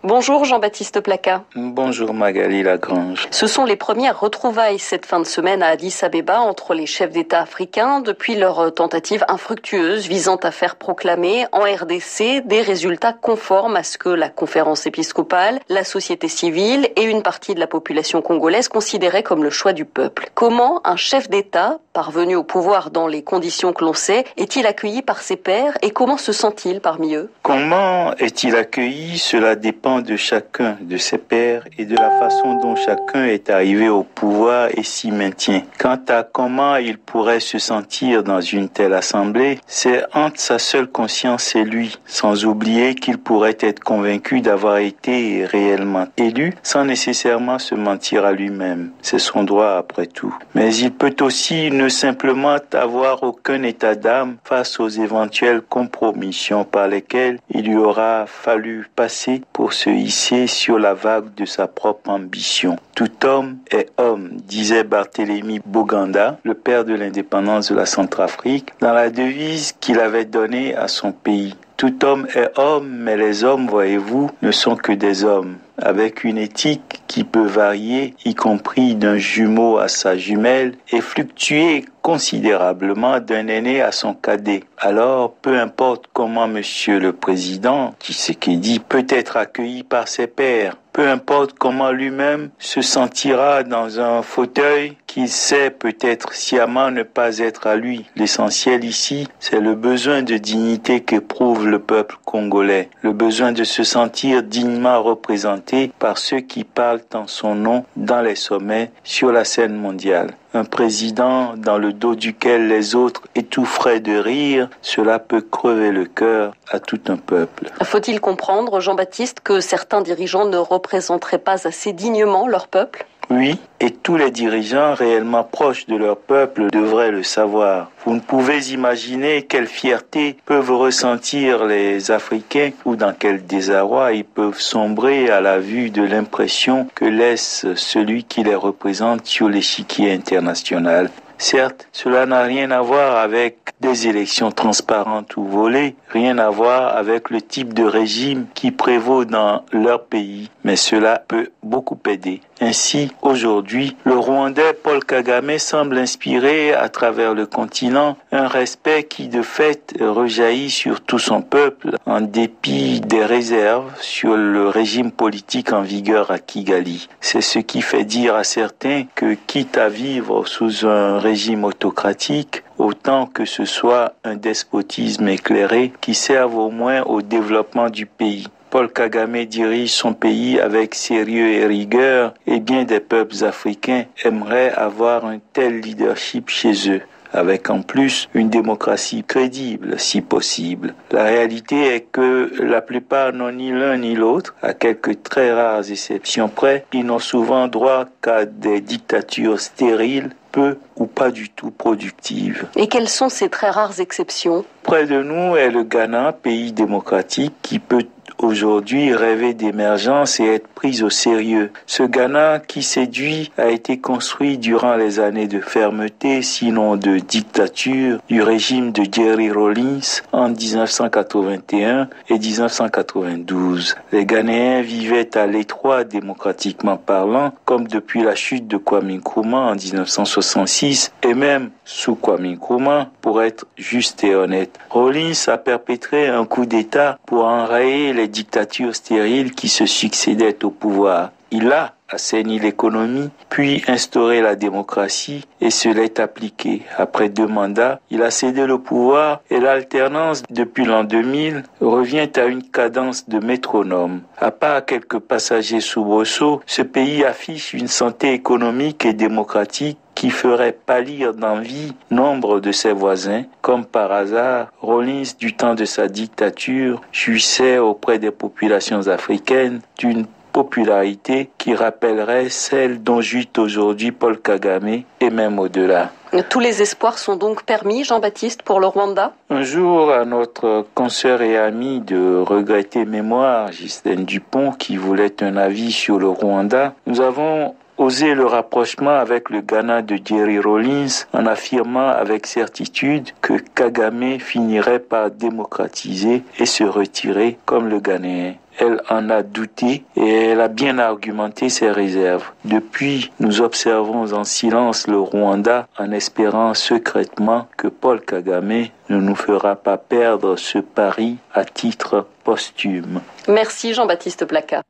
Bonjour Jean-Baptiste Placat. Bonjour Magali Lagrange. Ce sont les premières retrouvailles cette fin de semaine à Addis Abeba entre les chefs d'État africains depuis leur tentative infructueuse visant à faire proclamer en RDC des résultats conformes à ce que la conférence épiscopale, la société civile et une partie de la population congolaise considéraient comme le choix du peuple. Comment un chef d'État, parvenu au pouvoir dans les conditions que l'on sait, est-il accueilli par ses pairs et comment se sent-il parmi eux? Comment est-il accueilli? Cela dépend de chacun de ses pairs et de la façon dont chacun est arrivé au pouvoir et s'y maintient. Quant à comment il pourrait se sentir dans une telle assemblée, c'est entre sa seule conscience et lui, sans oublier qu'il pourrait être convaincu d'avoir été réellement élu sans nécessairement se mentir à lui-même. C'est son droit après tout. Mais il peut aussi ne simplement avoir aucun état d'âme face aux éventuelles compromissions par lesquelles il lui aura fallu passer pour se hisser sur la vague de sa propre ambition. Tout homme est homme, disait Barthélemy Boganda, le père de l'indépendance de la Centrafrique, dans la devise qu'il avait donnée à son pays. Tout homme est homme, mais les hommes, voyez-vous, ne sont que des hommes, avec une éthique qui peut varier, y compris d'un jumeau à sa jumelle, et fluctuer considérablement d'un aîné à son cadet. Alors, peu importe comment Monsieur le Président Tshisekedi peut être accueilli par ses pairs, peu importe comment lui-même se sentira dans un fauteuil qu'il sait peut-être sciemment ne pas être à lui. L'essentiel ici, c'est le besoin de dignité qu'éprouve le peuple congolais, le besoin de se sentir dignement représenté par ceux qui parlent en son nom dans les sommets sur la scène mondiale. Un président dans le dos duquel les autres étoufferaient de rire, cela peut crever le cœur à tout un peuple. Faut-il comprendre, Jean-Baptiste, que certains dirigeants ne représenteraient pas assez dignement leur peuple ? Oui, et tous les dirigeants réellement proches de leur peuple devraient le savoir. Vous ne pouvez imaginer quelle fierté peuvent ressentir les Africains ou dans quel désarroi ils peuvent sombrer à la vue de l'impression que laisse celui qui les représente sur l'échiquier international. Certes, cela n'a rien à voir avec des élections transparentes ou volées, rien à voir avec le type de régime qui prévaut dans leur pays, mais cela peut beaucoup aider. Ainsi, aujourd'hui, le Rwandais Paul Kagame semble inspirer à travers le continent un respect qui de fait rejaillit sur tout son peuple en dépit des réserves sur le régime politique en vigueur à Kigali. C'est ce qui fait dire à certains que quitte à vivre sous un régime autocratique, autant que ce soit un despotisme éclairé qui serve au moins au développement du pays. Paul Kagame dirige son pays avec sérieux et rigueur et bien des peuples africains aimeraient avoir un tel leadership chez eux, avec en plus une démocratie crédible si possible. La réalité est que la plupart n'ont ni l'un ni l'autre, à quelques très rares exceptions près, ils n'ont souvent droit qu'à des dictatures stériles, peu ou pas du tout productives. Et quelles sont ces très rares exceptions ? Près de nous est le Ghana, pays démocratique qui peut aujourd'hui rêver d'émergence et être prise au sérieux. Ce Ghana qui séduit a été construit durant les années de fermeté, sinon de dictature, du régime de Jerry Rawlings en 1981 et 1992. Les Ghanéens vivaient à l'étroit démocratiquement parlant, comme depuis la chute de Kwame Nkrumah en 1966 et même sous Kwame Nkrumah, pour être juste et honnête. Rawlings a perpétré un coup d'État pour enrayer les dictatures stériles qui se succédaient au pouvoir. Il a assaini l'économie, puis instauré la démocratie et se l'est appliqué. Après 2 mandats, il a cédé le pouvoir et l'alternance depuis l'an 2000 revient à une cadence de métronome. À part quelques passagers soubresauts, ce pays affiche une santé économique et démocratique qui ferait pâlir d'envie nombre de ses voisins. Comme par hasard, Rawlings, du temps de sa dictature, jouissait auprès des populations africaines d'une popularité qui rappellerait celle dont jouit aujourd'hui Paul Kagame et même au-delà. Tous les espoirs sont donc permis, Jean-Baptiste, pour le Rwanda ? Un jour, à notre consoeur et amie de regrettée mémoire, Ghislaine Dupont, qui voulait un avis sur le Rwanda, nous avons osé le rapprochement avec le Ghana de Jerry Rawlings en affirmant avec certitude que Kagame finirait par démocratiser et se retirer comme le Ghanéen. Elle en a douté et elle a bien argumenté ses réserves. Depuis, nous observons en silence le Rwanda en espérant secrètement que Paul Kagame ne nous fera pas perdre ce pari à titre posthume. Merci Jean-Baptiste Blaka.